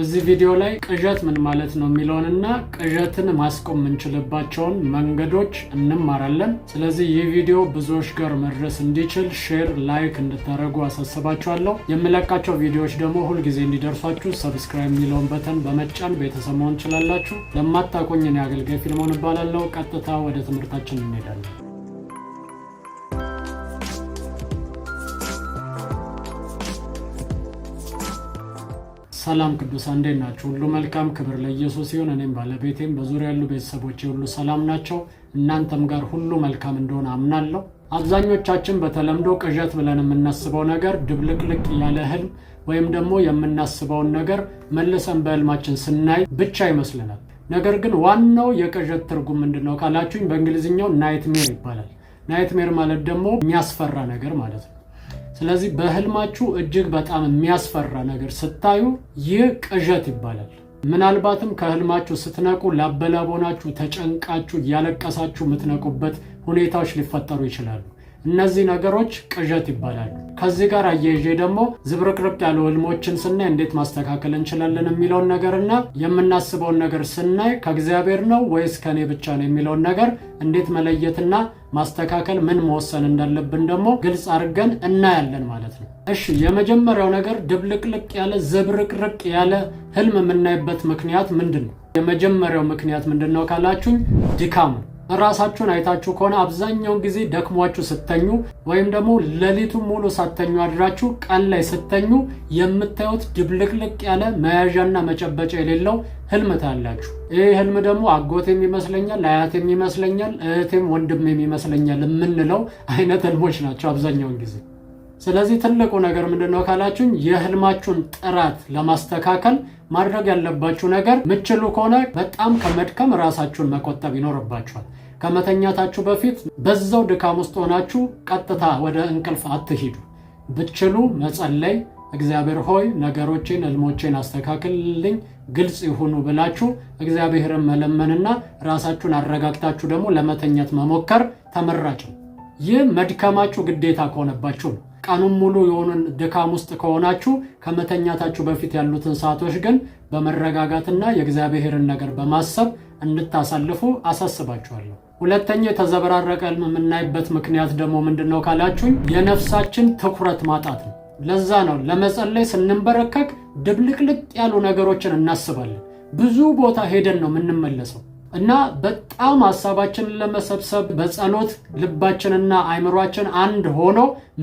እዚህ ቪዲዮ ላይ ቅዠት ምን ማለት ነው የሚለውንና ቅዠትን ማስቆም እንችልባቸውን መንገዶች እንማራለን። ስለዚህ ይህ ቪዲዮ ብዙዎች ጋር መድረስ እንዲችል ሼር፣ ላይክ እንድታደርጉ አሳስባችኋለሁ። የምለቃቸው ቪዲዮዎች ደግሞ ሁልጊዜ እንዲደርሷችሁ ሰብስክራይብ የሚለውን በተን በመጫን ቤተሰብ መሆን ትችላላችሁ። ለማታውቁኝ እኔ አገልጋይ ፊልሞን እባላለሁ። ቀጥታ ወደ ትምህርታችን እንሄዳለን። ሰላም ቅዱሳን እንዴት ናችሁ? ሁሉ መልካም፣ ክብር ለኢየሱስ ይሁን። እኔም ባለቤቴም በዙሪያ ያሉ ቤተሰቦቼ ሁሉ ሰላም ናቸው። እናንተም ጋር ሁሉ መልካም እንደሆነ አምናለሁ። አብዛኞቻችን በተለምዶ ቅዠት ብለን የምናስበው ነገር ድብልቅልቅ ያለ ህልም ወይም ደግሞ የምናስበውን ነገር መልሰን በህልማችን ስናይ ብቻ ይመስልናል። ነገር ግን ዋናው የቅዠት ትርጉም ምንድነው ካላችሁኝ በእንግሊዝኛው ናይትሜር ይባላል። ናይትሜር ማለት ደግሞ የሚያስፈራ ነገር ማለት ነው። ስለዚህ በህልማችሁ እጅግ በጣም የሚያስፈራ ነገር ስታዩ ይህ ቅዠት ይባላል። ምናልባትም ከህልማችሁ ስትነቁ ላበላቦናችሁ ተጨንቃችሁ ያለቀሳችሁ የምትነቁበት ሁኔታዎች ሊፈጠሩ ይችላሉ። እነዚህ ነገሮች ቅዠት ይባላሉ። ከዚህ ጋር አያይዤ ደግሞ ዝብርቅርቅ ያሉ ህልሞችን ስናይ እንዴት ማስተካከል እንችላለን የሚለውን ነገርና የምናስበውን ነገር ስናይ ከእግዚአብሔር ነው ወይስ ከኔ ብቻ ነው የሚለውን ነገር እንዴት መለየትና ማስተካከል ምን መወሰን እንዳለብን ደግሞ ግልጽ አድርገን እናያለን ማለት ነው። እሺ፣ የመጀመሪያው ነገር ድብልቅልቅ ያለ ዝብርቅርቅ ያለ ህልም የምናይበት ምክንያት ምንድን ነው? የመጀመሪያው ምክንያት ምንድነው ካላችሁኝ ድካም። ራሳችሁን አይታችሁ ከሆነ አብዛኛውን ጊዜ ደክሟችሁ ስተኙ ወይም ደግሞ ሌሊቱን ሙሉ ሳተኙ አድራችሁ ቀን ላይ ስተኙ የምታዩት ድብልቅልቅ ያለ መያዣና መጨበጫ የሌለው ህልም ታያላችሁ። ይህ ህልም ደግሞ አጎቴም ይመስለኛል፣ አያቴም ይመስለኛል፣ እህቴም ወንድሜም ይመስለኛል የምንለው አይነት ህልሞች ናቸው አብዛኛውን ጊዜ። ስለዚህ ትልቁ ነገር ምንድነው ካላችሁኝ የህልማችሁን ጥራት ለማስተካከል ማድረግ ያለባችሁ ነገር ምችሉ ከሆነ በጣም ከመድከም ራሳችሁን መቆጠብ ይኖርባችኋል። ከመተኛታችሁ በፊት በዛው ድካም ውስጥ ሆናችሁ ቀጥታ ወደ እንቅልፍ አትሂዱ። ብትችሉ መጸለይ፣ እግዚአብሔር ሆይ ነገሮችን ህልሞችን አስተካክልልኝ፣ ግልጽ ይሁኑ ብላችሁ እግዚአብሔርን መለመንና ራሳችሁን አረጋግታችሁ ደግሞ ለመተኛት መሞከር ተመራጭ ነው። ይህ መድከማችሁ ግዴታ ከሆነባችሁ ነው። ቀኑን ሙሉ የሆኑን ድካም ውስጥ ከሆናችሁ ከመተኛታችሁ በፊት ያሉትን ሰዓቶች ግን በመረጋጋትና የእግዚአብሔርን ነገር በማሰብ እንድታሳልፉ አሳስባችኋለሁ። ሁለተኛ የተዘበራረቀ ህልም የምናይበት ምክንያት ደግሞ ምንድነው ካላችሁኝ የነፍሳችን ትኩረት ማጣት ነው። ለዛ ነው ለመጸለይ ስንንበረከክ ድብልቅልቅ ያሉ ነገሮችን እናስባለን። ብዙ ቦታ ሄደን ነው የምንመለሰው እና በጣም ሐሳባችንን ለመሰብሰብ በጸሎት ልባችንና አይምሮአችን አንድ ሆኖ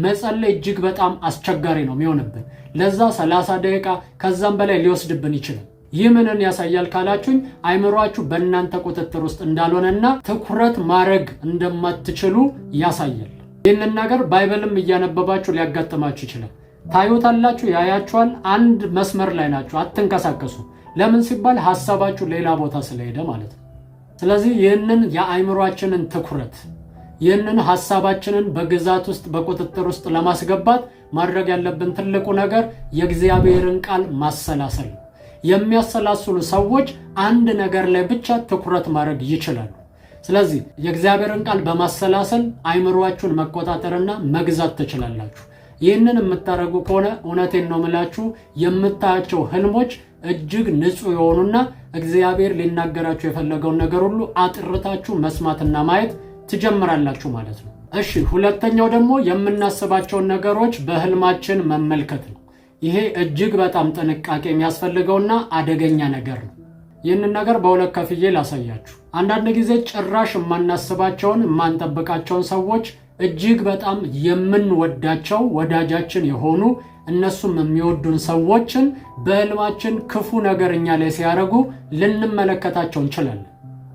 መጸለይ እጅግ በጣም አስቸጋሪ ነው የሚሆንብን። ለዛ 30 ደቂቃ ከዛም በላይ ሊወስድብን ይችላል። ይህ ምንን ያሳያል ካላችሁኝ አይምሮአችሁ በእናንተ ቁጥጥር ውስጥ እንዳልሆነና ትኩረት ማድረግ እንደማትችሉ ያሳያል። ይህንን ነገር ባይብልም እያነበባችሁ ሊያጋጥማችሁ ይችላል። ታዩታላችሁ፣ ያያችኋል። አንድ መስመር ላይ ናችሁ፣ አትንቀሳቀሱ። ለምን ሲባል ሐሳባችሁ ሌላ ቦታ ስለሄደ ማለት ነው። ስለዚህ ይህንን የአይምሮአችንን ትኩረት ይህንን ሐሳባችንን በግዛት ውስጥ በቁጥጥር ውስጥ ለማስገባት ማድረግ ያለብን ትልቁ ነገር የእግዚአብሔርን ቃል ማሰላሰል ነው። የሚያሰላስሉ ሰዎች አንድ ነገር ላይ ብቻ ትኩረት ማድረግ ይችላሉ። ስለዚህ የእግዚአብሔርን ቃል በማሰላሰል አይምሮአችሁን መቆጣጠርና መግዛት ትችላላችሁ። ይህንን የምታደርጉ ከሆነ እውነቴን ነው የምላችሁ የምታያቸው ህልሞች እጅግ ንጹህ የሆኑና እግዚአብሔር ሊናገራችሁ የፈለገውን ነገር ሁሉ አጥርታችሁ መስማትና ማየት ትጀምራላችሁ ማለት ነው። እሺ፣ ሁለተኛው ደግሞ የምናስባቸውን ነገሮች በህልማችን መመልከት ነው። ይሄ እጅግ በጣም ጥንቃቄ የሚያስፈልገውና አደገኛ ነገር ነው። ይህንን ነገር በሁለት ከፍዬ ላሳያችሁ። አንዳንድ ጊዜ ጭራሽ የማናስባቸውን የማንጠብቃቸውን ሰዎች እጅግ በጣም የምንወዳቸው ወዳጃችን የሆኑ እነሱም የሚወዱን ሰዎችን በህልማችን ክፉ ነገር እኛ ላይ ሲያደርጉ ልንመለከታቸው እንችላለን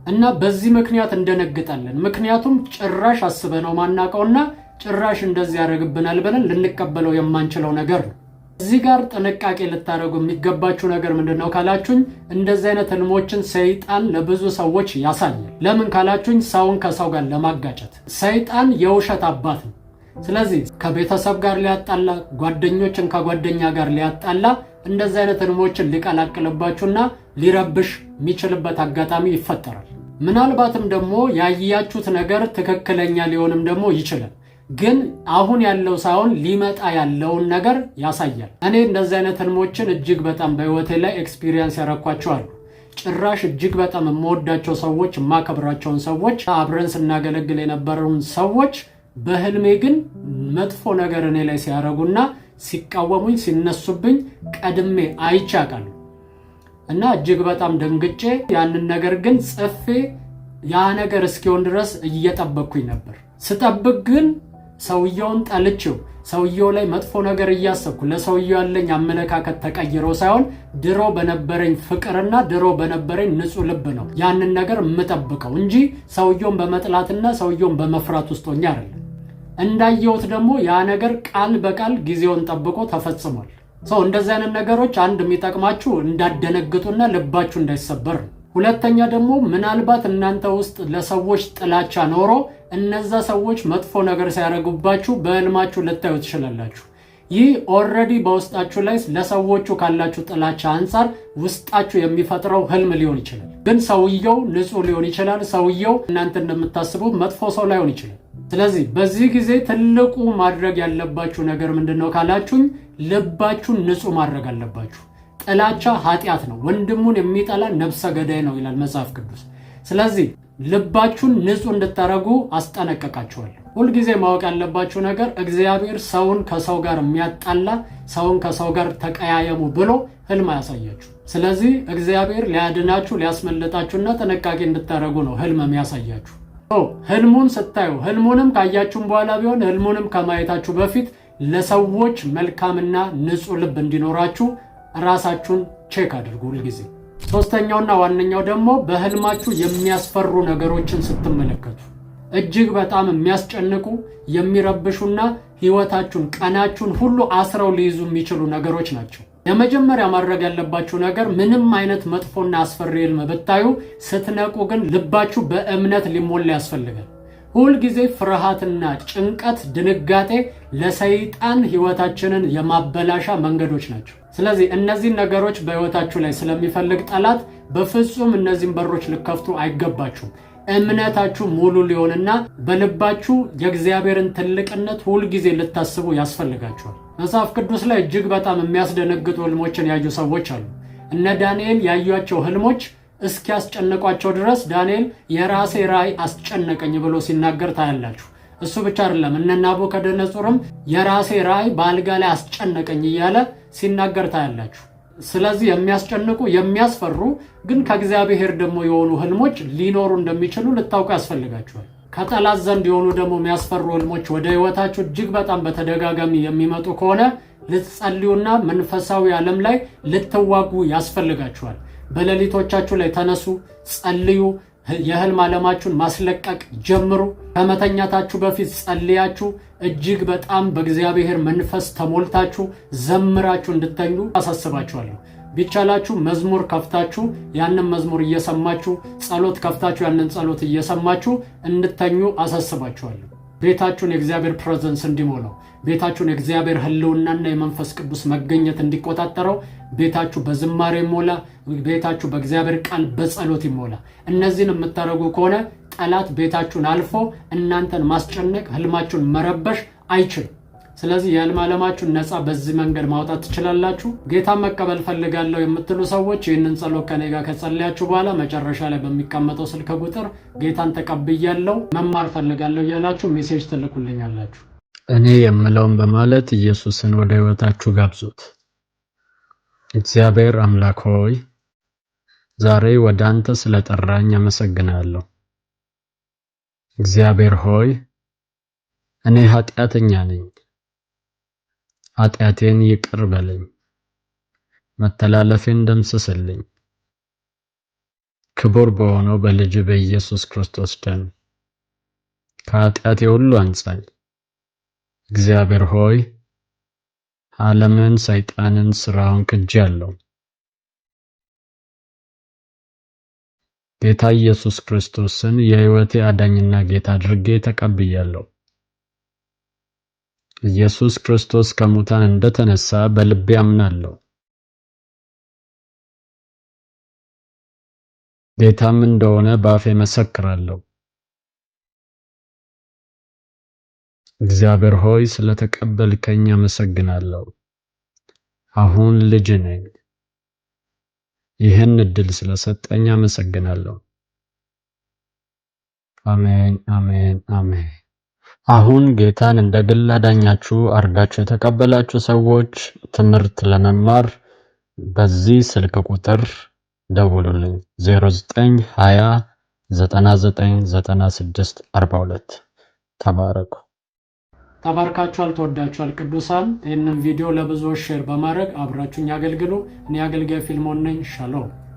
እና በዚህ ምክንያት እንደነግጣለን። ምክንያቱም ጭራሽ አስበነው ማናውቀውና ጭራሽ እንደዚህ ያደርግብናል ብለን ልንቀበለው የማንችለው ነገር ነው። እዚህ ጋር ጥንቃቄ ልታደርጉ የሚገባችሁ ነገር ምንድነው ካላችሁኝ እንደዚህ አይነት ህልሞችን ሰይጣን ለብዙ ሰዎች ያሳያል። ለምን ካላችሁኝ ሰውን ከሰው ጋር ለማጋጨት። ሰይጣን የውሸት አባት ነው። ስለዚህ ከቤተሰብ ጋር ሊያጣላ፣ ጓደኞችን ከጓደኛ ጋር ሊያጣላ እንደዚህ አይነት ህልሞችን ሊቀላቅልባችሁና ሊረብሽ የሚችልበት አጋጣሚ ይፈጠራል። ምናልባትም ደግሞ ያያችሁት ነገር ትክክለኛ ሊሆንም ደግሞ ይችላል። ግን አሁን ያለው ሳይሆን ሊመጣ ያለውን ነገር ያሳያል። እኔ እንደዚህ አይነት ህልሞችን እጅግ በጣም በህይወቴ ላይ ኤክስፒሪየንስ ያረኳቸው አሉ። ጭራሽ እጅግ በጣም የምወዳቸው ሰዎች፣ የማከብራቸውን ሰዎች፣ አብረን ስናገለግል የነበረውን ሰዎች በህልሜ ግን መጥፎ ነገር እኔ ላይ ሲያረጉና ሲቃወሙኝ ሲነሱብኝ ቀድሜ አይቼ አውቃለሁ እና እጅግ በጣም ደንግጬ ያንን ነገር ግን ጽፌ ያ ነገር እስኪሆን ድረስ እየጠበቅኩኝ ነበር። ስጠብቅ ግን ሰውየውን ጠልቼው ሰውየው ላይ መጥፎ ነገር እያሰብኩ ለሰውየው ያለኝ አመለካከት ተቀይሮ ሳይሆን ድሮ በነበረኝ ፍቅርና ድሮ በነበረኝ ንጹህ ልብ ነው ያንን ነገር የምጠብቀው እንጂ ሰውየውን በመጥላትና ሰውየውን በመፍራት ውስጥ ሆኜ አይደለም። እንዳየሁት ደግሞ ያ ነገር ቃል በቃል ጊዜውን ጠብቆ ተፈጽሟል። እንደዚህ አይነት ነገሮች አንድ የሚጠቅማችሁ እንዳደነግጡና ልባችሁ እንዳይሰበር ነው። ሁለተኛ ደግሞ ምናልባት እናንተ ውስጥ ለሰዎች ጥላቻ ኖሮ እነዛ ሰዎች መጥፎ ነገር ሲያደርጉባችሁ በህልማችሁ ልታዩ ትችላላችሁ። ይህ ኦልሬዲ በውስጣችሁ ላይ ለሰዎቹ ካላችሁ ጥላቻ አንጻር ውስጣችሁ የሚፈጥረው ህልም ሊሆን ይችላል። ግን ሰውየው ንጹህ ሊሆን ይችላል። ሰውየው እናንተ እንደምታስቡት መጥፎ ሰው ላይሆን ይችላል። ስለዚህ በዚህ ጊዜ ትልቁ ማድረግ ያለባችሁ ነገር ምንድነው ካላችሁኝ፣ ልባችሁን ንጹህ ማድረግ አለባችሁ። ጥላቻ ኃጢአት ነው። ወንድሙን የሚጠላ ነፍሰ ገዳይ ነው ይላል መጽሐፍ ቅዱስ። ስለዚህ ልባችሁን ንጹህ እንድታረጉ አስጠነቀቃችኋለሁ። ሁልጊዜ ማወቅ ያለባችሁ ነገር እግዚአብሔር ሰውን ከሰው ጋር የሚያጣላ ሰውን ከሰው ጋር ተቀያየሙ ብሎ ህልም አያሳያችሁ። ስለዚህ እግዚአብሔር ሊያድናችሁ ሊያስመልጣችሁና ጥንቃቄ እንድታረጉ ነው ህልም የሚያሳያችሁ። ህልሙን ስታዩ ህልሙንም ካያችሁም በኋላ ቢሆን ህልሙንም ከማየታችሁ በፊት ለሰዎች መልካምና ንጹህ ልብ እንዲኖራችሁ ራሳችሁን ቼክ አድርጉ ሁልጊዜ። ሶስተኛውና ዋነኛው ደግሞ በህልማችሁ የሚያስፈሩ ነገሮችን ስትመለከቱ እጅግ በጣም የሚያስጨንቁ የሚረብሹና ህይወታችሁን ቀናችሁን ሁሉ አስረው ሊይዙ የሚችሉ ነገሮች ናቸው። የመጀመሪያ ማድረግ ያለባችሁ ነገር ምንም አይነት መጥፎና አስፈሪ ህልም ብታዩ ስትነቁ ግን ልባችሁ በእምነት ሊሞላ ያስፈልጋል። ሁልጊዜ ፍርሃትና ጭንቀት፣ ድንጋጤ ለሰይጣን ህይወታችንን የማበላሻ መንገዶች ናቸው። ስለዚህ እነዚህን ነገሮች በህይወታችሁ ላይ ስለሚፈልግ ጠላት በፍጹም እነዚህን በሮች ልከፍቱ አይገባችሁም። እምነታችሁ ሙሉ ሊሆንና በልባችሁ የእግዚአብሔርን ትልቅነት ሁልጊዜ ልታስቡ ያስፈልጋችኋል። መጽሐፍ ቅዱስ ላይ እጅግ በጣም የሚያስደነግጡ ህልሞችን ያዩ ሰዎች አሉ። እነ ዳንኤል ያዩአቸው ህልሞች እስኪያስጨንቋቸው ድረስ ዳንኤል የራሴ ራእይ አስጨነቀኝ ብሎ ሲናገር ታያላችሁ። እሱ ብቻ አይደለም፣ እነ ናቡከደነጾርም የራሴ ራእይ በአልጋ ላይ አስጨነቀኝ እያለ ሲናገር ታያላችሁ። ስለዚህ የሚያስጨንቁ የሚያስፈሩ ግን ከእግዚአብሔር ደግሞ የሆኑ ህልሞች ሊኖሩ እንደሚችሉ ልታውቁ ያስፈልጋችኋል። ከጠላት ዘንድ የሆኑ ደግሞ የሚያስፈሩ ህልሞች ወደ ህይወታችሁ እጅግ በጣም በተደጋጋሚ የሚመጡ ከሆነ ልትጸልዩና መንፈሳዊ ዓለም ላይ ልትዋጉ ያስፈልጋችኋል። በሌሊቶቻችሁ ላይ ተነሱ፣ ጸልዩ፣ የህልም ዓለማችሁን ማስለቀቅ ጀምሩ። ከመተኛታችሁ በፊት ጸልያችሁ እጅግ በጣም በእግዚአብሔር መንፈስ ተሞልታችሁ ዘምራችሁ እንድተኙ አሳስባችኋለሁ። ቢቻላችሁ መዝሙር ከፍታችሁ ያንን መዝሙር እየሰማችሁ፣ ጸሎት ከፍታችሁ ያንን ጸሎት እየሰማችሁ እንድተኙ አሳስባችኋለሁ። ቤታችሁን የእግዚአብሔር ፕሬዘንስ እንዲሞላው፣ ቤታችሁን የእግዚአብሔር ህልውናና የመንፈስ ቅዱስ መገኘት እንዲቆጣጠረው፣ ቤታችሁ በዝማሬ ይሞላ፣ ቤታችሁ በእግዚአብሔር ቃል በጸሎት ይሞላ። እነዚህን የምታደርጉ ከሆነ ጠላት ቤታችሁን አልፎ እናንተን ማስጨነቅ፣ ህልማችሁን መረበሽ አይችልም። ስለዚህ የህልም ዓለማችሁን ነፃ በዚህ መንገድ ማውጣት ትችላላችሁ። ጌታን መቀበል ፈልጋለሁ የምትሉ ሰዎች ይህንን ጸሎት ከኔ ጋር ከጸለያችሁ በኋላ መጨረሻ ላይ በሚቀመጠው ስልክ ቁጥር ጌታን ተቀብያለሁ መማር ፈልጋለሁ እያላችሁ ሜሴጅ ትልኩልኛላችሁ። እኔ የምለውን በማለት ኢየሱስን ወደ ህይወታችሁ ጋብዙት። እግዚአብሔር አምላክ ሆይ ዛሬ ወደ አንተ ስለጠራኝ አመሰግናለሁ። እግዚአብሔር ሆይ እኔ ኃጢአተኛ ነኝ። ኃጢአቴን ይቅር በለኝ፣ መተላለፌን ደምስስልኝ። ክቡር በሆነው በልጅ በኢየሱስ ክርስቶስ ደም ከኃጢአቴ ሁሉ አንጻኝ። እግዚአብሔር ሆይ ዓለምን፣ ሰይጣንን፣ ስራውን ክጄአለሁ። ጌታ ኢየሱስ ክርስቶስን የህይወቴ አዳኝና ጌታ አድርጌ ተቀብያለሁ። ኢየሱስ ክርስቶስ ከሙታን እንደተነሳ በልቤ አምናለሁ። ጌታም እንደሆነ በአፌ መሰክራለሁ። እግዚአብሔር ሆይ ስለተቀበልከኝ አመሰግናለሁ። አሁን ልጅ ነኝ። ይህን እድል ስለሰጠኝ አመሰግናለሁ። አሜን፣ አሜን፣ አሜን። አሁን ጌታን እንደ ግል አዳኛችሁ አድርጋችሁ የተቀበላችሁ ሰዎች ትምህርት ለመማር በዚህ ስልክ ቁጥር ደውሉልኝ 0920 999642 ተባረኩ። ተባርካችኋል፣ ተወዳችኋል ቅዱሳን። ይህንን ቪዲዮ ለብዙዎች ሼር በማድረግ አብራችሁኝ ያገልግሉ። እኔ አገልጋይ ፊልሞን ነኝ። ሻሎም